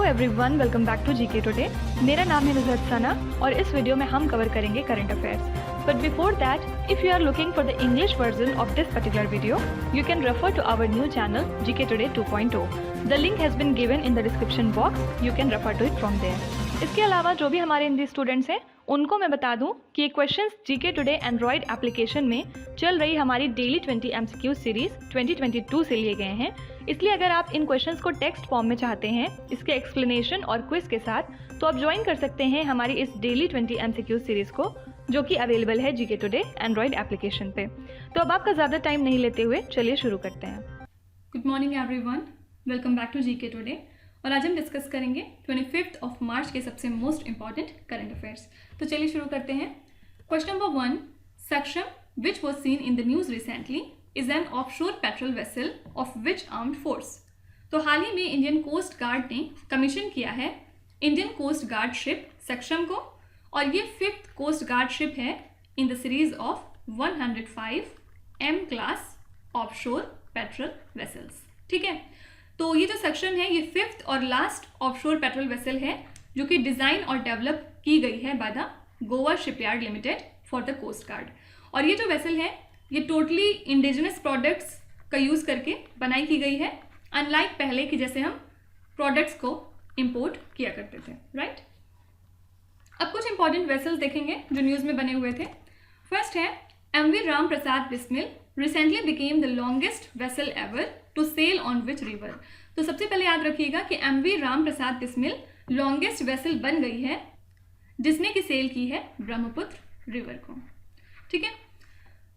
Everyone, welcome back to GK today. मेरा नाम है नुज़हत सना और इस वीडियो में हम कवर करेंगे current affairs. But before that, if you are looking for the English version of this particular video, you can refer to our new channel GK today 2.0। The link has been given in the description box, you can refer to it from there. इसके अलावा जो भी हमारे Hindi students हैं उनको मैं बता दूं कि ये questions GK today Android application में चल रही हमारी डेली 20 MCQ सीरीज 2022 से लिए गए हैं। इसलिए अगर आप इन क्वेश्चंस को टेक्स्ट फॉर्म में चाहते हैं इसके एक्सप्लेनेशन और क्विज के साथ, तो आप ज्वाइन कर सकते हैं हमारी इस डेली 20 MCQ सीरीज को, जो कि अवेलेबल है जीके टुडे एंड्रॉयड एप्लीकेशन पे। तो अब आपका ज़्यादा टाइम नहीं लेते हुए चलिए शुरू करते हैं। Good morning everyone, welcome back to GK today. और आज हम डिस्कस करेंगे 25 मार्च के सबसे मोस्ट इंपॉर्टेंट करंट अफेयर्स। तो चलिए शुरू करते हैं। क्वेश्चन नंबर 1, सक्षम which was seen in the news recently is an offshore patrol vessel of which armed force. तो हाल ही में इंडियन कोस्ट गार्ड ने कमीशन किया है इंडियन कोस्ट गार्ड शिप सक्षम को, और ये 5th कोस्ट गार्ड शिप है in the series of 105 M class offshore patrol vessels. ठीक है, तो ये जो सेक्शन है ये 5th और लास्ट ऑफशोर पेट्रोल वेसल है जो कि डिज़ाइन और डेवलप की गई है by the Goa shipyard limited for the coast guard. और ये जो वेसल है ये टोटली इंडिजिनस प्रोडक्ट्स का यूज़ करके बनाई की गई है, अनलाइक पहले कि जैसे हम प्रोडक्ट्स को इंपोर्ट किया करते थे। राइट, अब कुछ इंपॉर्टेंट वेसल्स देखेंगे जो न्यूज़ में बने हुए थे। फर्स्ट है MV Ram Prasad Bismil recently became the longest vessel ever to sail on which river. तो सबसे पहले याद रखिएगा कि MV Ram Prasad Bismil longest vessel बन गई है जिसने कि सेल की है ब्रह्मपुत्र रिवर को। ठीक है,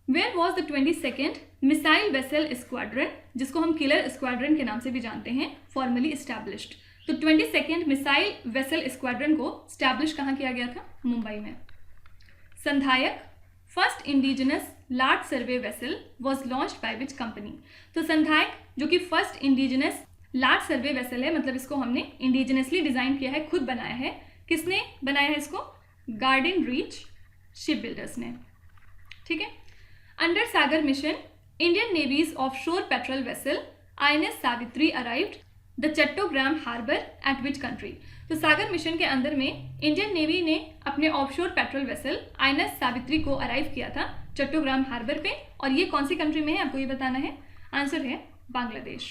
where was the 22nd missile vessel squadron, जिसको हम किलर स्क्वाड्रन के नाम से भी जानते हैं, फॉर्मली इस्टेब्लिश्ड। तो 22nd मिसाइल वेसल स्क्वाड्रन को स्टैब्लिश कहाँ किया गया था? मुंबई में। Sandhayak first indigenous large survey vessel was launched by which company. तो संधायक जो कि first indigenous large survey vessel है, मतलब इसको हमने इंडिजिनसली डिजाइन किया है, खुद बनाया है। किसने बनाया है इसको? गार्डन रीच शिप बिल्डर्स ने। ठीक है, under Sagar mission Indian navy's offshore patrol vessel INS Savitri arrived the Chattogram harbour at which country. तो सागर मिशन के अंदर में इंडियन नेवी ने अपने offshore patrol vessel INS Savitri को अराइव किया था चट्टोग्राम हार्बर पे, और ये कौन सी कंट्री में है आपको ये बताना है। आंसर है Bangladesh.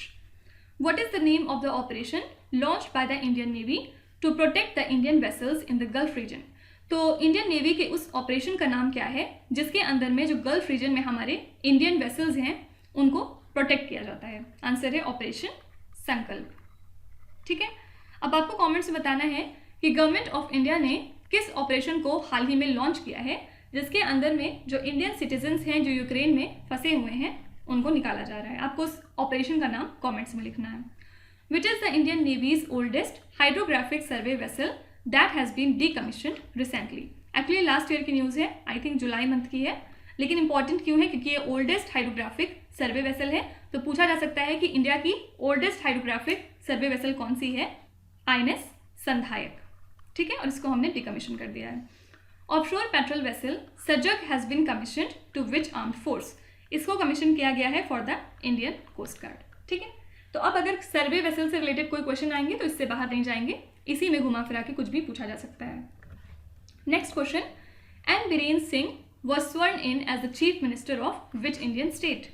What is the name of the operation launched by the Indian navy to protect the Indian vessels in the gulf region. तो इंडियन नेवी के उस ऑपरेशन का नाम क्या है जिसके अंदर में जो गल्फ रीजन में हमारे इंडियन वेसल्स हैं उनको प्रोटेक्ट किया जाता है? आंसर है ऑपरेशन संकल्प। ठीक है, अब आपको कमेंट्स में बताना है कि गवर्नमेंट ऑफ इंडिया ने किस ऑपरेशन को हाल ही में लॉन्च किया है जिसके अंदर में जो इंडियन सिटीजन्स हैं जो यूक्रेन में फंसे हुए हैं उनको निकाला जा रहा है। आपको उस ऑपरेशन का नाम कमेंट्स में लिखना है। Which is the Indian navy's oldest hydrographic survey vessel that has been decommissioned recently. Actually last year की न्यूज़ है, आई थिंक जुलाई मंथ की है, लेकिन इंपॉर्टेंट क्यों है? क्योंकि ये ओल्डेस्ट हाइड्रोग्राफिक सर्वे वेसल है। तो पूछा जा सकता है कि इंडिया की ओल्डेस्ट हाइड्रोग्राफिक सर्वे वेसल कौन सी है? INS संधायक। ठीक है, और इसको हमने डीकमीशन कर दिया है। Offshore patrol vessel Sajag has been commissioned to which armed force. इसको कमीशन किया गया है for the Indian coast guard. ठीक है, तो अब अगर सर्वे वेसल से रिलेटेड कोई क्वेश्चन आएंगे तो इससे बाहर नहीं जाएंगे, इसी में घुमा फिरा के कुछ भी पूछा जा सकता है। Next question, N Biren Singh was sworn in as the chief minister of which Indian state.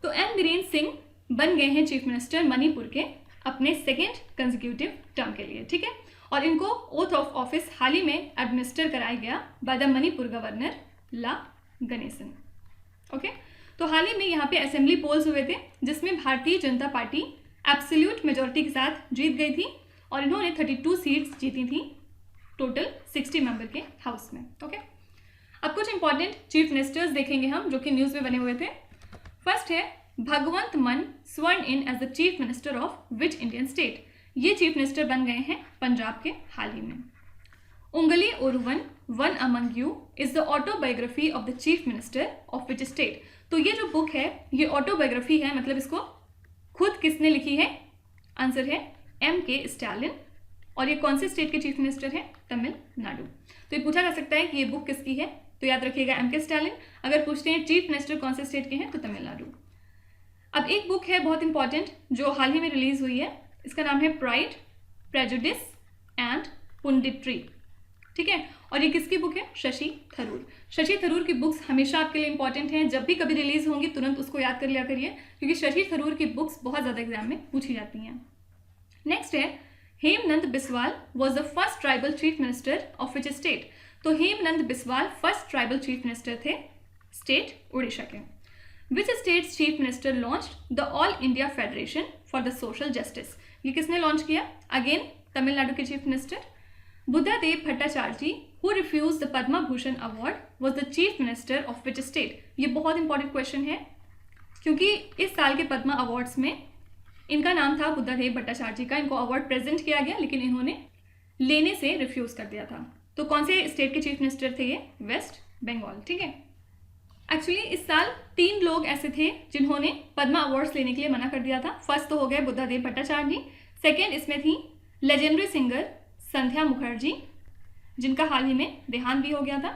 तो N बीरेन सिंह बन गए हैं चीफ मिनिस्टर मणिपुर के अपने 2nd कंसेक्यूटिव टर्म के लिए। ठीक है, और इनको ओथ ऑफ ऑफिस हाल ही में एडमिनिस्टर कराया गया by the Manipur governor La Ganesan. Okay, तो हाल ही में यहाँ पे असेंबली पोल्स हुए थे जिसमें Bharatiya Janata party absolute majority के साथ जीत गई थी और इन्होंने 32 सीट्स जीती थी टोटल 60 मेंबर के हाउस में। ओके, अब कुछ इंपॉर्टेंट चीफ मिनिस्टर्स देखेंगे हम जो कि न्यूज़ में बने हुए थे। फर्स्ट है Bhagwant Mann sworn in as the chief minister of which Indian state. ये चीफ मिनिस्टर बन गए हैं पंजाब के हाल ही में। Ungalil Oruvan one among you is the autobiography of the chief minister of which state. तो ये जो बुक है ये ऑटोबायोग्राफी है, मतलब इसको खुद किसने लिखी है? आंसर है MK स्टालिन, और ये कौन से स्टेट के चीफ मिनिस्टर हैं? तमिलनाडु। तो ये पूछा जा सकता है कि ये बुक किसकी है, तो याद रखिएगा MK स्टालिन। अगर पूछते हैं चीफ मिनिस्टर कौन से स्टेट के हैं तो तमिलनाडु। अब एक बुक है बहुत इंपॉर्टेंट जो हाल ही में रिलीज हुई है, इसका नाम है प्राइड प्रेजुडिस एंड पुंडिट्री। ठीक है, और ये किसकी बुक है? शशि थरूर। शशि थरूर की बुक्स हमेशा आपके लिए इंपॉर्टेंट हैं, जब भी कभी रिलीज होंगी तुरंत उसको याद कर लिया करिए, क्योंकि शशि थरूर की बुक्स बहुत ज़्यादा एग्जाम में पूछी जाती हैं। नेक्स्ट है Hemanand Biswal was the first tribal chief minister of which state. तो Hemanand Biswal first tribal chief minister थे स्टेट उड़ीसा के। Which state's chief minister launched the all India federation for the social justice. ये किसने लॉन्च किया? अगेन तमिलनाडु के chief minister. Buddhadeb Bhattacharjee ji who refused the Padma Bhushan award was the chief minister of which state. ये बहुत important question है, क्योंकि इस साल के पद्मा अवार्ड्स में इनका नाम था बुद्धादेव भट्टाचार्य जी का। इनको अवार्ड प्रेजेंट किया गया, लेकिन इन्होंने लेने से रिफ्यूज कर दिया था। तो कौन से स्टेट के चीफ मिनिस्टर थे ये? वेस्ट बंगाल। ठीक है, एक्चुअली इस साल 3 लोग ऐसे थे जिन्होंने पद्मा अवार्ड्स लेने के लिए मना कर दिया था। फर्स्ट तो हो गए बुद्धादेव भट्टाचार्य जी, सेकेंड इसमें थी लेजेंडरी सिंगर संध्या मुखर्जी जिनका हाल ही में देहांत भी हो गया था,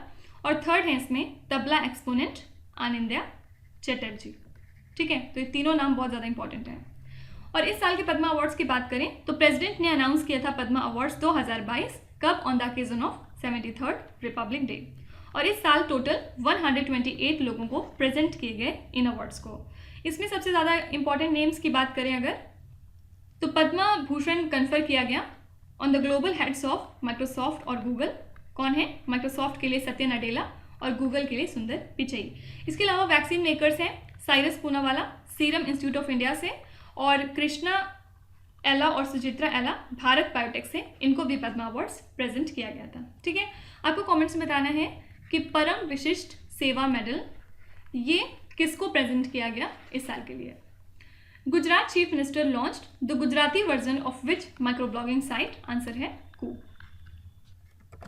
और थर्ड है इसमें तबला एक्सपोनेंट आनंद्या चटर्जी। ठीक है, तो ये तीनों नाम बहुत ज़्यादा इंपॉर्टेंट हैं। और इस साल के पद्मा अवार्ड्स की बात करें तो प्रेसिडेंट ने अनाउंस किया था पद्मा अवार्ड्स 2022 कब? On the occasion of 73rd Republic day. और इस साल टोटल 128 लोगों को प्रेजेंट किए गए इन अवार्ड्स को। इसमें सबसे ज़्यादा इंपॉर्टेंट नेम्स की बात करें अगर, तो पद्मा भूषण कन्फर किया गया on the global heads of Microsoft और गूगल। कौन है? माइक्रोसॉफ्ट के लिए सत्य नडेला और गूगल के लिए सुंदर पिचई। इसके अलावा वैक्सीन मेकर्स हैं Cyrus Poonawalla serum institute of India से, और कृष्णा एला और सुचित्रा एला भारत बायोटेक से। इनको भी पद्मा अवार्ड्स प्रेजेंट किया गया था। ठीक है, आपको कमेंट्स में बताना है कि परम विशिष्ट सेवा मेडल ये किसको प्रेजेंट किया गया इस साल के लिए। Gujarat chief minister launched the Gujarati version of which micro blogging site. Answer है Koo.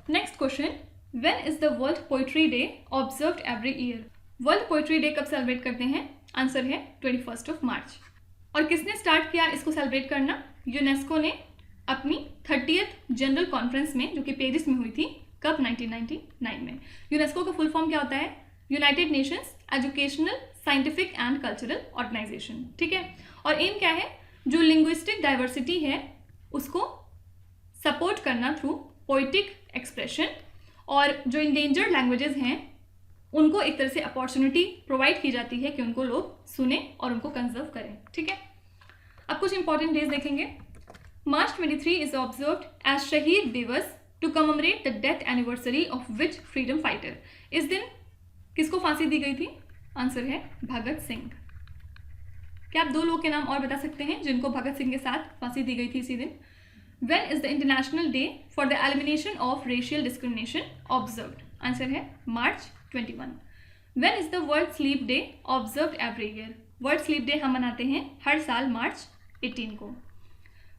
Next question, when is the world poetry day observed every year. World poetry day कब सेलिब्रेट करते हैं? आंसर है 21 मार्च। और किसने स्टार्ट किया इसको सेलिब्रेट करना? यूनेस्को ने अपनी 30th जनरल कॉन्फ्रेंस में, जो कि पेरिस में हुई थी कब? 1999 में। यूनेस्को का फुल फॉर्म क्या होता है? United Nations educational scientific and cultural organisation. ठीक है, और एम क्या है? जो लिंग्विस्टिक डाइवर्सिटी है उसको सपोर्ट करना थ्रू पोइटिक एक्सप्रेशन, और जो इंडेंजर्ड लैंग्वेजेस हैं उनको एक तरह से अपॉर्चुनिटी प्रोवाइड की जाती है कि उनको लोग सुने और उनको कंजर्व करें। ठीक है, अब कुछ इंपॉर्टेंट डेज देखेंगे। मार्च 23 is observed as Shaheed Diwas to commemorate the death anniversary of which freedom fighter. इस दिन किसको फांसी दी गई थी? आंसर है भगत सिंह। क्या आप 2 लोग के नाम और बता सकते हैं जिनको भगत सिंह के साथ फांसी दी गई थी इसी दिन? When is the international day for the elimination of racial discrimination observed? Answer है मार्च 21। When is the world sleep day observed every year? World sleep day हम मनाते हैं हर साल मार्च 18 को।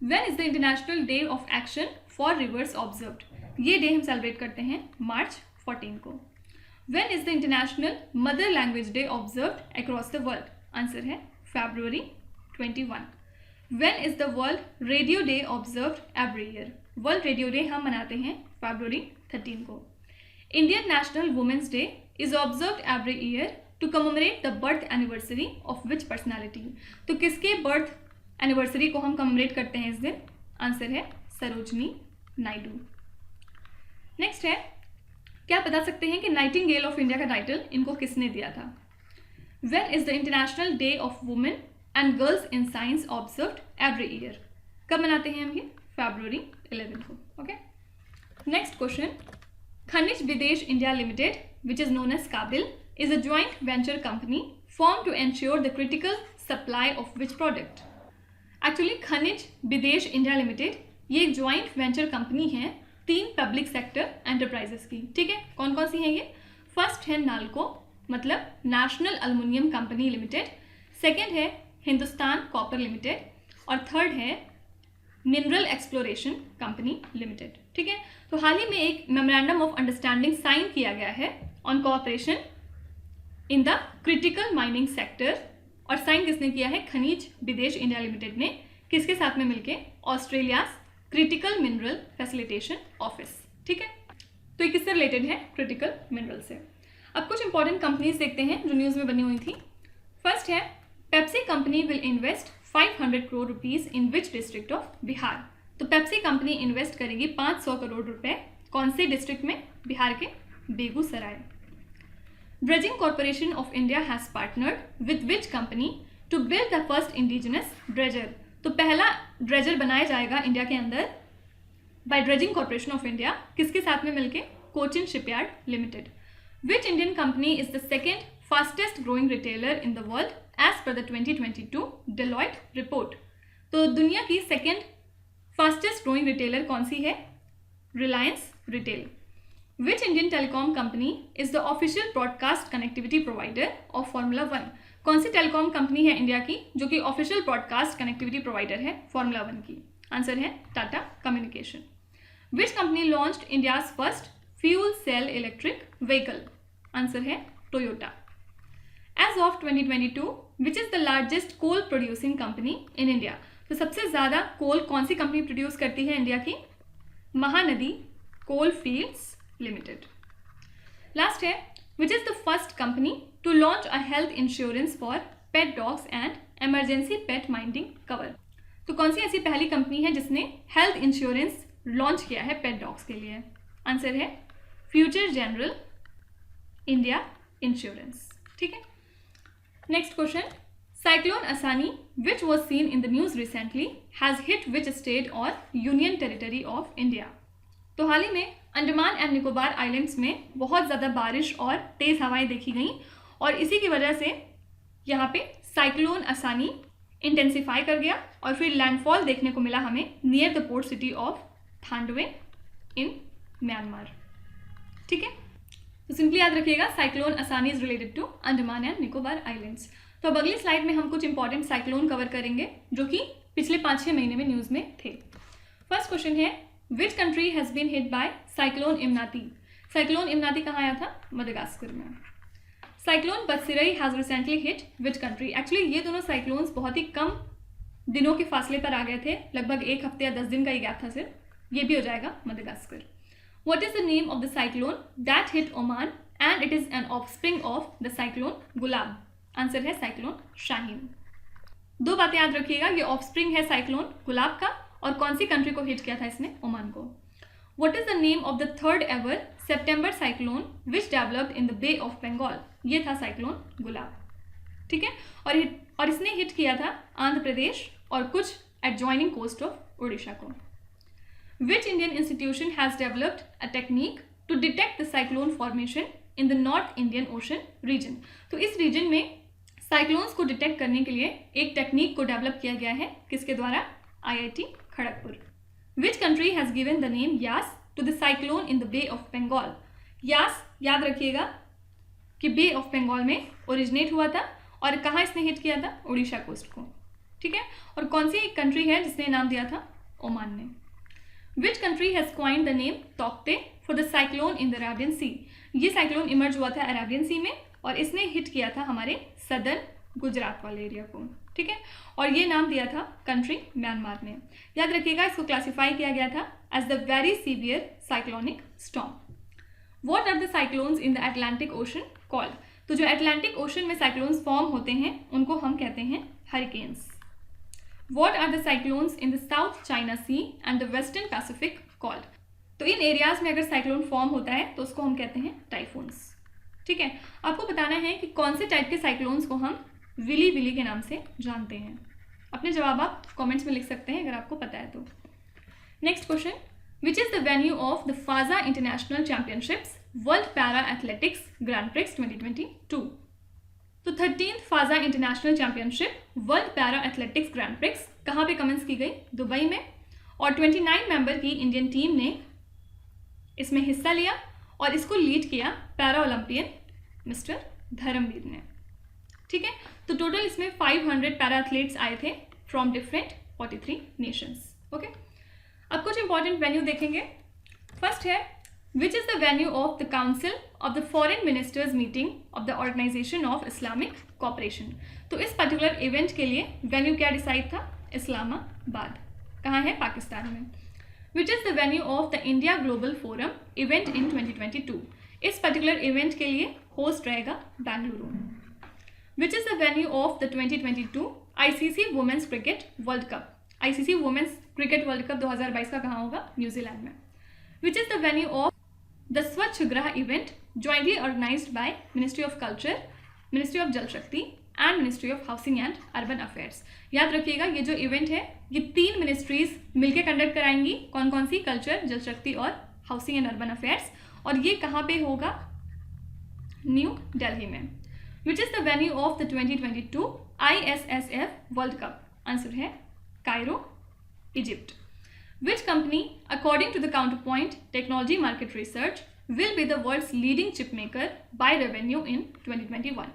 When is the international day of action for reverse observed? ये day हम celebrate करते हैं मार्च 14 को। When is the international mother language day observed across the world? Answer है February 21। When is the world radio day observed every year? World radio day हम मनाते हैं February 13 को। Indian national women's day is observed every year to commemorate the birth anniversary of which personality? तो किसके birth anniversary को हम commemorate करते हैं इस दिन? आंसर है सरोजनी नायडू। नेक्स्ट है, क्या आप बता सकते हैं कि नाइटिंगेल ऑफ इंडिया का टाइटल इनको किसने दिया था? When is the international day of women and girls in science observed every year? कब मनाते हैं हम ये? February 11 को। Okay, next question, Khanij Bidesh India limited which is known as KABIL is a joint venture company formed to ensure the critical supply of which product? Actually खनिज Bidesh India limited ये एक joint venture company है 3 पब्लिक सेक्टर एंटरप्राइजेस की। ठीक है, कौन कौन सी हैं ये? फर्स्ट है नाल्को, मतलब national aluminium company limited, second है हिंदुस्तान कॉपर लिमिटेड, और थर्ड है मिनरल एक्सप्लोरेशन कंपनी लिमिटेड। ठीक है, तो हाल ही में एक मेमोरेंडम ऑफ अंडरस्टैंडिंग साइन किया गया है on cooperation in the critical mining sector, और साइन किसने किया है? खनिज विदेश इंडिया लिमिटेड ने। किसके साथ में मिलके? Australia critical mineral facilitation office. ठीक है, तो ये किससे रिलेटेड है? क्रिटिकल मिनरल से। अब कुछ इंपॉर्टेंट कंपनीज देखते हैं जो न्यूज़ में बनी हुई थी। फर्स्ट है Pepsi company will invest 500 crore rupees in which district of Bihar? तो पेप्सी कंपनी इन्वेस्ट करेगी 500 करोड़ रुपए कौन से डिस्ट्रिक्ट में? बिहार के Begusarai. Dredging corporation of India has partnered with which company to build the first indigenous dredger? तो पहला ड्रेजर बनाया जाएगा इंडिया के अंदर by dredging corporation of India, किसके साथ में मिलके? Cochin shipyard limited. Which Indian company is the second fastest growing retailer in the world as per the 2022 Deloitte report? तो दुनिया की सेकेंड फास्टेस्ट ग्रोइंग रिटेलर कौन सी है? Reliance retail. Which Indian telecom company is the official broadcast connectivity provider of formula 1? कौन सी telecom company है India की जो कि ऑफिशियल ब्रॉडकास्ट कनेक्टिविटी प्रोवाइडर है फॉर्मूला 1 की? आंसर है Tata communication. Which company launched India's first fuel cell electric vehicle? Answer है Toyota. As of 2022 which is the largest coal producing company in India? तो सबसे ज्यादा कोल कौन सी कंपनी प्रोड्यूस करती है इंडिया की? Mahanadi coal fields limited. Last है which is the first company to launch a health insurance for pet dogs and emergency pet minding cover? तो कौन सी ऐसी पहली कंपनी है जिसने हेल्थ इंश्योरेंस लॉन्च किया है पेट डॉग्स के लिए? आंसर है फ्यूचर जनरल इंडिया इंश्योरेंस। ठीक है, नेक्स्ट क्वेश्चन, साइक्लोन असानी which was seen in the news recently has hit which state और यूनियन टेरिटरी ऑफ इंडिया? तो हाल ही में अंडमान एंड निकोबार आइलैंड्स में बहुत ज़्यादा बारिश और तेज़ हवाएं देखी गई और इसी की वजह से यहाँ पे साइक्लोन असानी इंटेंसिफाई कर गया और फिर लैंडफॉल देखने को मिला हमें near the port city of Thandwe in Myanmar. ठीक है, तो सिंपली याद रखिएगा cyclone Asani is related to Andaman and Nicobar islands. तो अब अगली स्लाइड में हम कुछ इंपॉर्टेंट साइक्लोन कवर करेंगे जो कि पिछले 5-6 महीने में न्यूज़ में थे। फर्स्ट क्वेश्चन है which country has been hit by cyclone Emnati? Cyclone Emnati कहाँ आया था? मडागास्कर में। Cyclone Batsirai has recently hit which country? Actually ये दोनों साइक्लोन्स बहुत ही कम दिनों के फासले पर आ गए थे, लगभग 1 हफ्ते या 10 दिन का ही गैप था सिर्फ। ये भी हो जाएगा Madagascar. What is the name of the cyclone that hit Oman and it is an offspring of the cyclone Gulab? Answer है साइक्लोन शाहीन। 2 बातें याद रखिएगा, ये ऑफस्प्रिंग है साइक्लोन गुलाब का और कौन सी कंट्री को हिट किया था इसने? ओमान को। What is the name of the third ever September cyclone which developed in the Bay of Bengal? ये था साइक्लोन गुलाब। ठीक है, और इसने हिट किया था आंध्र प्रदेश और कुछ एडजॉइनिंग कोस्ट ऑफ उड़ीसा को। Which Indian institution has developed a technique to detect the cyclone formation in the North Indian Ocean region? तो इस रीजन में साइक्लोन्स को डिटेक्ट करने के लिए एक टेक्निक को डेवलप किया गया है, किसके द्वारा? IIT Kharagpur. Which country has given the name Yas to the cyclone in the Bay of Bengal? यास याद रखिएगा कि बे ऑफ बंगाल में ओरिजिनेट हुआ था और कहाँ इसने हिट किया था? उड़ीसा कोस्ट को। ठीक है, और कौन सी कंट्री है जिसने नाम दिया था? ओमान ने। Which country has coined the name Taukte for the cyclone in the Arabian Sea? ये साइक्लोन इमर्ज हुआ था अरेबियन सी में और इसने हिट किया था हमारे सदर्न गुजरात वाले एरिया को। ठीक है, और ये नाम दिया था कंट्री म्यांमार ने। याद रखिएगा इसको क्लासिफाई किया गया था as the very severe cyclonic storm. What are the cyclones in the Atlantic ocean called? तो जो अटलांटिक ओशन में साइक्लोन्स फॉर्म होते हैं उनको हम कहते हैं hurricanes. What are the cyclones in the South China Sea and the Western Pacific called? तो इन एरियाज में अगर साइक्लोन फॉर्म होता है तो उसको हम कहते हैं टाइफून्स। ठीक है, आपको बताना है कि कौन से टाइप के साइक्लोन्स को हम विली विली के नाम से जानते हैं। अपने जवाब आप कमेंट्स में लिख सकते हैं अगर आपको पता है तो। Next question, which is the venue of the Fazza international championships world para athletics grand prix 2022? तो 13th Fazza international championship world para athletics grand prix कहाँ पे कमेंस की गई? दुबई में। और 29 मेंबर की इंडियन टीम ने इसमें हिस्सा लिया और इसको लीड किया पैरा ओलंपियन मिस्टर धर्मवीर ने। ठीक है, तो टोटल इसमें 500 पैरा एथलीट्स आए थे फ्रॉम डिफरेंट 43 नेशंस। ओके, अब कुछ इंपॉर्टेंट वेन्यू देखेंगे। फर्स्ट है Which is the venue of the Council of the Foreign Ministers meeting of the Organization of Islamic Cooperation? तो इस पर्टिकुलर इवेंट के लिए वेन्यू क्या डिसाइड था? इस्लामाबाद। कहाँ है? पाकिस्तान में। Which is the venue of the India Global Forum event in 2022? इस पर्टिकुलर इवेंट के लिए होस्ट रहेगा Bengaluru. Which is the venue of the 2022 ICC Women's Cricket World Cup? ICC Women's cricket world cup 2022 का कहाँ होगा? न्यूजीलैंड में. Which is the venue of the Swachh Grah event jointly organised by ministry of culture, ministry of Jal Shakti and ministry of housing and urban affairs. याद रखिएगा ये जो event है ये 3 मिनिस्ट्रीज मिलकर कंडक्ट कराएंगी. कौन कौन सी? कल्चर, जल शक्ति और हाउसिंग एंड अर्बन अफेयर्स. और ये कहाँ पे होगा? न्यू दिल्ली में. Which is the venue of the 2022 ISSF world cup? Answer है Cairo, Egypt. Which company according to the counterpoint technology market research will be the world's leading chip maker by revenue in 2021?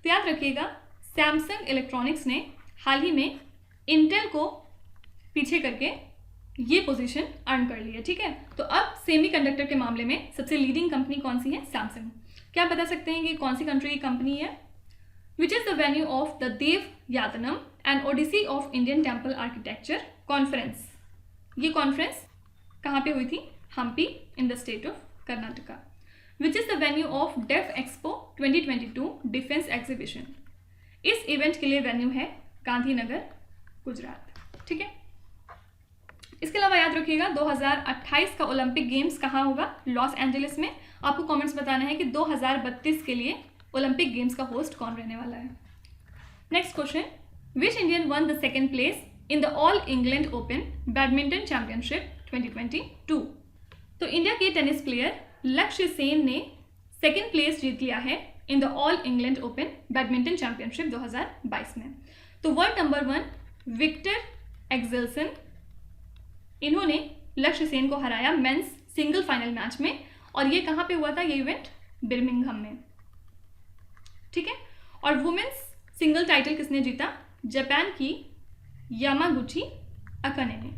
तो याद रखिएगा Samsung electronics ने हाल ही में Intel को पीछे करके ये पोजीशन अर्न कर ली है. ठीक है, तो अब सेमीकंडक्टर के मामले में सबसे लीडिंग कंपनी कौन सी है? सैमसंग. क्या बता सकते हैं कि कौन सी कंट्री की कंपनी है? Which is the venue of the Devayatanam and odyssey of Indian temple architecture conference? ये कॉन्फ्रेंस कहाँ पे हुई थी? Hampi in the state of Karnataka. Which is the venue of DefExpo 2022 defence exhibition? इस इवेंट के लिए वेन्यू है गांधीनगर, गुजरात. ठीक है, इसके अलावा याद रखिएगा 2028 का ओलंपिक गेम्स कहाँ होगा? लॉस एंजलिस में. आपको कमेंट्स बताना है कि 2032 के लिए ओलंपिक गेम्स का होस्ट कौन रहने वाला है. Next question, which Indian one the second place in the all England open badminton championship 2022? तो इंडिया के टेनिस प्लेयर लक्ष्य सेन ने सेकेंड प्लेस जीत लिया है in the all England open badminton championship 2022 में. तो वर्ल्ड नंबर 1 विक्टर एक्सेल्सन, इन्होंने लक्ष्य सेन को हराया मेंस सिंगल फाइनल मैच में. और ये कहाँ पे हुआ था? ये इवेंट बिर्मिंघम में. ठीक है, और वुमेन्स सिंगल टाइटल किसने जीता? जापान की यामागुची अकाने ने.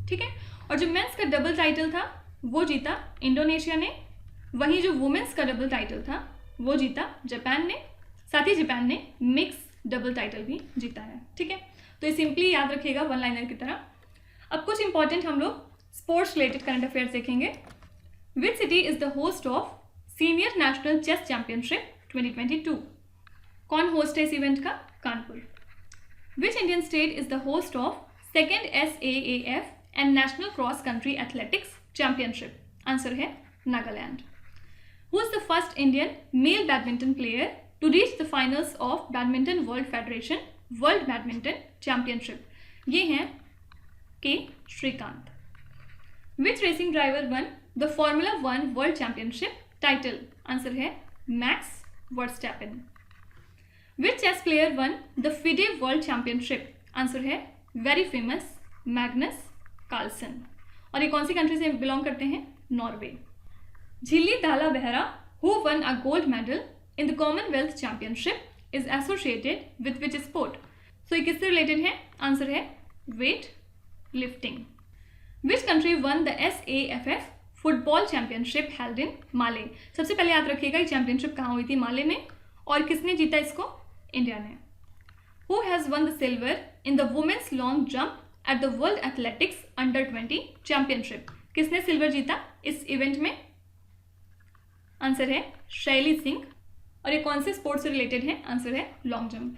ठीक है, और जो मेंस का डबल टाइटल था वो जीता इंडोनेशिया ने. वहीं जो वुमेन्स का डबल टाइटल था वो जीता जापान ने. साथ ही जापान ने मिक्स डबल टाइटल भी जीता है. ठीक है, तो ये सिंपली याद रखिएगा वन लाइनर की तरह. अब कुछ इंपॉर्टेंट हम लोग स्पोर्ट्स रिलेटेड करंट अफेयर्स देखेंगे. Which city is the host of senior national chess championship 2022? कौन होस्ट है इस इवेंट का? Kanpur. Which Indian state is the host of second SAAF and national cross country athletics championship? Answer है Nagaland. Who is the first Indian male badminton player to reach the finals of badminton world federation world badminton championship? ये हैं K Srikanth. Which racing driver won the formula 1 world championship title? Answer है Max Verstappen. Which chess player won the FIDE world championship? Answer है very famous Magnus Carlsen. और ये कौन सी country से belong करते हैं? Norway. Jhilli Dalabehera who won a gold medal in the commonwealth championship is associated with which sport? So ये किससे रिलेटेड है? आंसर है weightlifting. Which country won the SAFF football championship held in Male? सबसे पहले याद रखिएगा ये चैंपियनशिप कहाँ हुई थी? माले में. और किसने जीता इसको? इंडिया ने. Who has won the silver in the women's long jump at the world athletics under 20 championship? किसने सिल्वर जीता इस इवेंट में? आंसर है शैली सिंह. और ये कौन से स्पोर्ट्स से रिलेटेड है? आंसर है long jump.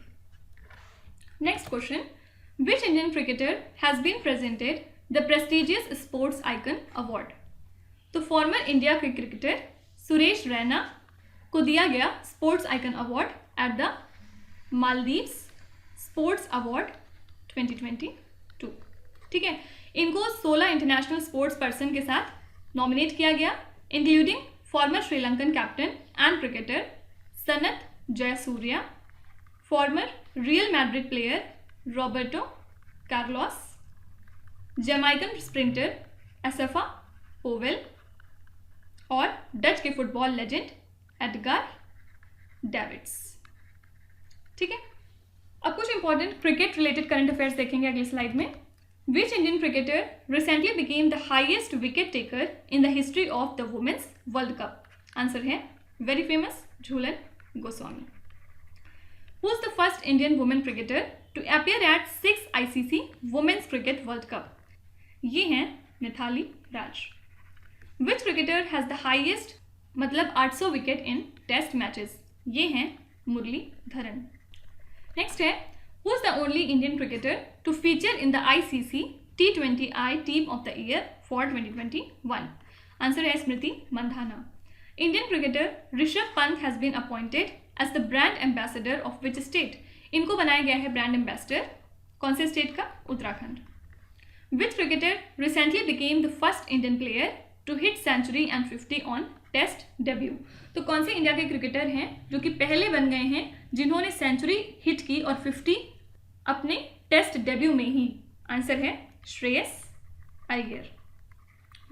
Next question, which Indian cricketer has been presented the prestigious sports icon award? तो फॉर्मर इंडिया के क्रिकेटर सुरेश रैना को दिया गया sports icon award at the Maldives sports award 2022. ठीक है, इनको 16 इंटरनेशनल स्पोर्ट्स पर्सन के साथ नॉमिनेट किया गया, including former Sri Lankan captain and cricketer Sanath Jayasuriya, former Real Madrid player Roberto Carlos, Jamaican sprinter Asafa Powell और डच के फुटबॉल लेजेंड एडगार डेविड्स. ठीक है, अब कुछ important cricket related current affairs देखेंगे अगली स्लाइड में. Which Indian cricketer recently became the highest wicket taker in the history of the women's world cup? Answer है very famous Jhulan Goswami. Who is the first Indian women cricketer to appear at 6 ICC women's cricket world cup? ये हैं Mithali Raj. Which cricketer has the highest मतलब 800 wicket in test matches? ये हैं Muralidharan. Next है who is the only Indian cricketer to feature in the ICC T20I team of the year for 2021? Answer है Smriti Mandhana. Indian cricketer Rishabh Pant has been appointed as the brand ambassador of which state? इनको बनाया गया है brand ambassador कौन से state का? Uttarakhand. Which cricketer recently became the first Indian player to hit century and 50 on test debut? तो कौन से इंडिया के क्रिकेटर हैं जो कि पहले बन गए हैं जिन्होंने सेंचुरी हिट की और 50 अपने टेस्ट डेब्यू में ही? आंसर है श्रेयस अय्यर।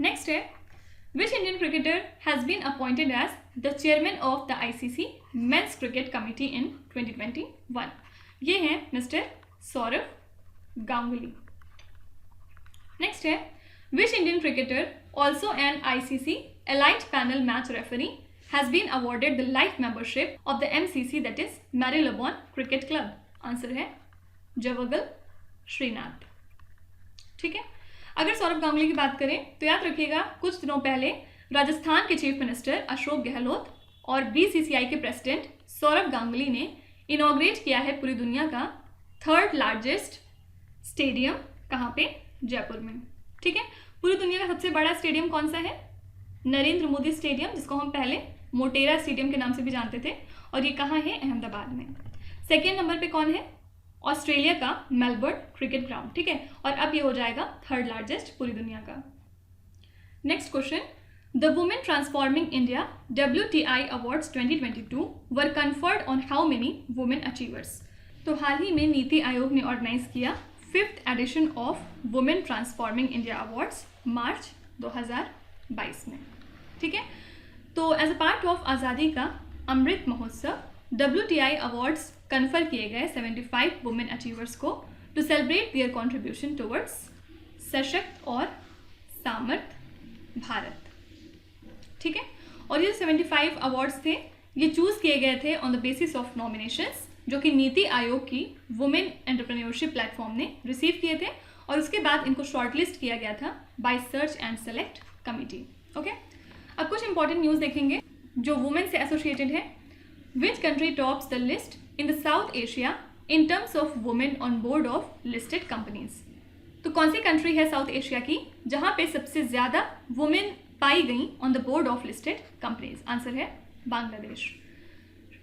नेक्स्ट है which Indian cricketer has been appointed as the chairman of the ICC men's cricket committee in 2021? ये हैं मिस्टर सौरव गांगुली। नेक्स्ट है which Indian cricketer also an ICC elite panel match referee has been awarded the life membership of the MCC that is Marylebone cricket club? Answer है जवगल श्रीनाथ। ठीक है, अगर सौरभ गांगुली की बात करें तो याद रखिएगा कुछ दिनों पहले राजस्थान के चीफ मिनिस्टर अशोक गहलोत और BCCI के प्रेसिडेंट सौरभ गांगुली ने इनॉग्रेट किया है पूरी दुनिया का 3rd लार्जेस्ट स्टेडियम। कहाँ पे? जयपुर में। ठीक है, पूरी दुनिया का सबसे बड़ा स्टेडियम कौन सा है? नरेंद्र मोदी स्टेडियम, जिसको हम पहले मोटेरा स्टेडियम के नाम से भी जानते थे, और ये कहाँ है? अहमदाबाद में। सेकेंड नंबर पे कौन है? ऑस्ट्रेलिया का मेलबर्न क्रिकेट ग्राउंड। ठीक है, और अब ये हो जाएगा 3rd लार्जेस्ट पूरी दुनिया का। Next question, the women transforming India WTI awards 2022 were conferred on how many women achievers? तो हाल ही में नीति आयोग ने ऑर्गेनाइज किया 5th edition of women transforming India awards March 2022 में। ठीक है, तो एज अ पार्ट ऑफ आज़ादी Ka Amrit Mahotsav WTI awards confer किए गए 75 वुमेन अचीवर्स को to celebrate their contribution towards सशक्त और सामर्थ भारत। ठीक है, और ये 75 अवार्ड्स थे, ये चूज़ किए गए थे on the basis of nominations जो कि नीति आयोग की वुमेन एंटरप्रेन्योरशिप प्लेटफॉर्म ने रिसीव किए थे, और उसके बाद इनको शॉर्टलिस्ट किया गया था by search and select committee. Okay, अब कुछ इंपॉर्टेंट न्यूज़ देखेंगे जो वुमेन से एसोसिएटेड है। Which country tops the list in the South Asia in terms of women on board of listed companies? तो कौन सी कंट्री है साउथ एशिया की जहाँ पे सबसे ज़्यादा वुमेन पाई गई on the board of listed companies? Answer है Bangladesh.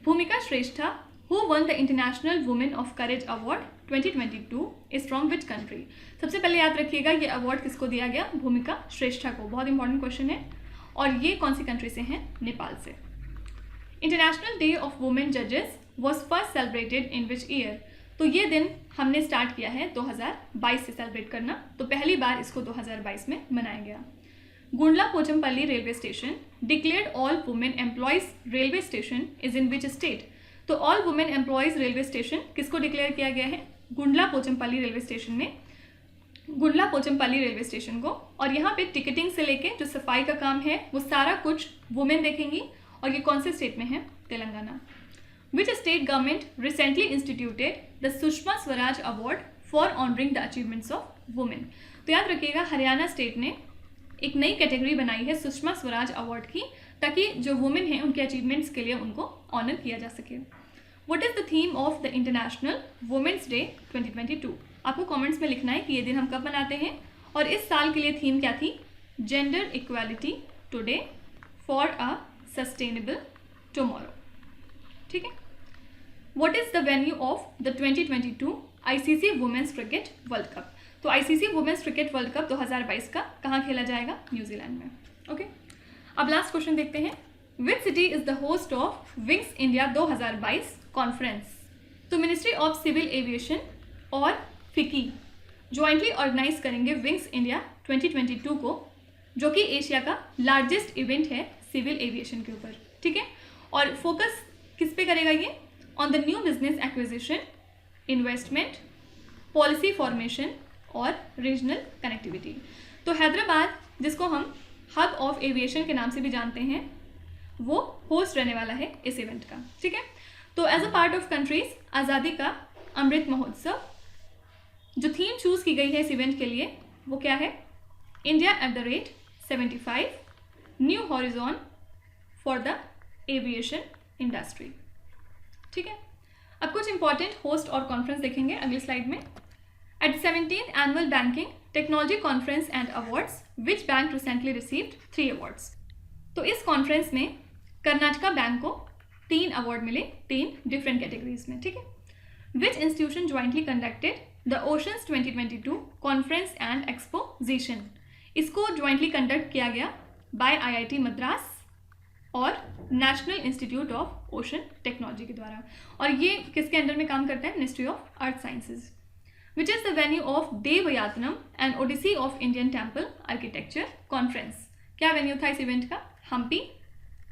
Bhumika Shrestha who won the international women of courage award 2022 is from which country? सबसे पहले याद रखिएगा ये अवार्ड किसको दिया गया? भूमिका श्रेष्ठा को। बहुत इंपॉर्टेंट क्वेश्चन है, और ये कौन सी कंट्री से हैं? नेपाल से। इंटरनेशनल डे ऑफ वुमेन जजेस was first celebrated in which year? तो ये दिन हमने स्टार्ट किया है 2022 से सेलिब्रेट करना, तो पहली बार इसको 2022 में मनाया गया। Gundla Pochampally railway station declared all women employees railway station is in which state? तो all women employees railway station किसको डिक्लेयर किया गया है? गुंडला पोचमपल्ली रेलवे स्टेशन में, गुंडला पोचमपल्ली रेलवे स्टेशन को। और यहाँ पे टिकटिंग से लेके जो सफाई का काम है वो सारा कुछ वुमेन देखेंगी, और ये कौन से स्टेट में है? Telangana. Which state government recently instituted the Sushma Swaraj award for honouring the achievements of women? तो याद रखिएगा हरियाणा स्टेट ने एक नई कैटेगरी बनाई है सुषमा स्वराज अवार्ड की, ताकि जो वुमेन हैं उनके अचीवमेंट्स के लिए उनको ऑनर किया जा सके। What is the theme of the international women's day 2022? आपको कमेंट्स में लिखना है कि ये दिन हम कब मनाते हैं, और इस साल के लिए थीम क्या थी? Gender equality today for a sustainable tomorrow. ठीक है, what is the venue of the 2022 ICC women's cricket world cup? तो ICC women's cricket world cup 2022 का कहाँ खेला जाएगा? न्यूजीलैंड में। ओके, अब लास्ट क्वेश्चन देखते हैं। विच city is the host of wings India 2022 conference? तो मिनिस्ट्री ऑफ सिविल एविएशन और फिकी ज्वाइंटली ऑर्गेनाइज करेंगे विंग्स इंडिया 2022 को, जो कि एशिया का लार्जेस्ट इवेंट है सिविल एविएशन के ऊपर। ठीक है, और फोकस किस पे करेगा ये? On the new business acquisition, investment, policy formation और रीजनल कनेक्टिविटी। तो हैदराबाद, जिसको हम हब ऑफ एविएशन के नाम से भी जानते हैं, वो होस्ट रहने वाला है इस इवेंट का। ठीक है, तो as a part of countries Azadi Ka Amrit Mahotsav, जो थीम चूज की गई है इस इवेंट के लिए वो क्या है? India @75 new horizon for the aviation industry. ठीक है, अब कुछ इंपॉर्टेंट होस्ट और कॉन्फ्रेंस देखेंगे अगली स्लाइड में। At 17th annual banking technology conference and awards, which bank recently received 3 awards. तो इस कॉन्फ्रेंस में कर्नाटका बैंक को 3 अवार्ड मिले 3 डिफरेंट कैटेगरीज में, ठीक है। विच institution jointly conducted the oceans 2022 conference and exposition. इसको ज्वाइंटली कंडक्ट किया गया बाय IIT मद्रास और national institute of ocean technology के द्वारा, और ये किसके अंडर में काम करता है, ministry of earth sciences. Which is the venue of Devayatanam and odyssey of Indian temple architecture conference. क्या वेन्यू था इस इवेंट का, Hampi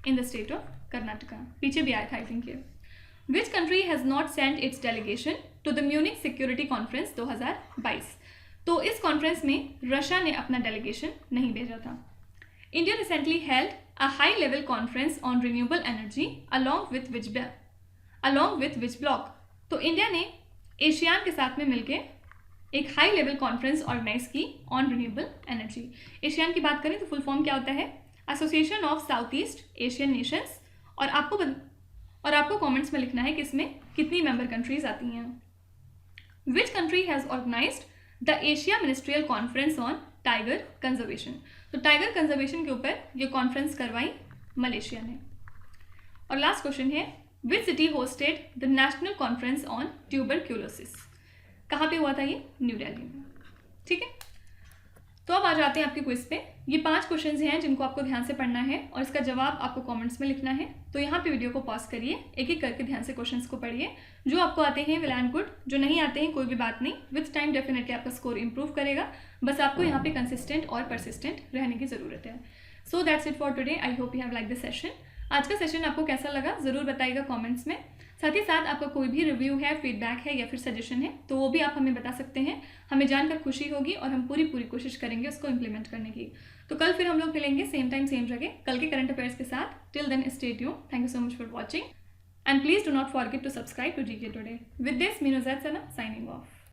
in the state of Karnataka, पीछे भी आया था आई थिंक ये। Which country has not send its delegation to the Munich security conference 2022। तो इस कॉन्फ्रेंस में रशिया ने अपना डेलीगेशन नहीं भेजा था। India recently held a high level conference on renewable energy along with which bloc। तो इंडिया ने एशियान के साथ में मिलके एक हाई लेवल कॉन्फ्रेंस ऑर्गेनाइज की ऑन रिन्यूएबल एनर्जी। एशियान की बात करें तो फुल फॉर्म क्या होता है, association of south east Asian Nations. और आपको कमेंट्स में लिखना है कि इसमें कितनी मेंबर कंट्रीज आती हैं। Which country has organised the Asia ministerial conference on tiger conservation. तो टाइगर कंजर्वेशन के ऊपर ये कॉन्फ्रेंस करवाई मलेशिया ने। और लास्ट क्वेश्चन है, which city hosted the national conference on tuberculosis. कहाँ पे हुआ था ये, न्यू दिल्ली में, ठीक है। तो अब आ जाते हैं आपके क्विज पे। ये 5 क्वेश्चंस हैं जिनको आपको ध्यान से पढ़ना है और इसका जवाब आपको कमेंट्स में लिखना है। तो यहाँ पे वीडियो को पॉज करिए, एक एक करके ध्यान से क्वेश्चंस को पढ़िए। जो आपको आते हैं वेल एंड गुड, जो नहीं आते हैं कोई भी बात नहीं, विथ टाइम डेफिनेटली आपका स्कोर इंप्रूव करेगा। बस आपको यहाँ पे कंसिस्टेंट और परसिस्टेंट रहने की ज़रूरत है। So that's it for today. I hope you have like this session. आज का सेशन आपको कैसा लगा ज़रूर बताइएगा कमेंट्स में। साथ ही साथ आपका कोई भी रिव्यू है, फीडबैक है या फिर सजेशन है तो वो भी आप हमें बता सकते हैं। हमें जानकर खुशी होगी और हम पूरी कोशिश करेंगे उसको इम्प्लीमेंट करने की। तो कल फिर हम लोग मिलेंगे सेम टाइम सेम जगह कल के करंट अफेयर्स के साथ। Till then stay tuned. Thank you so much for watching and please do not forget to subscribe to GK Today। With this Meenu Zaid Sana signing of.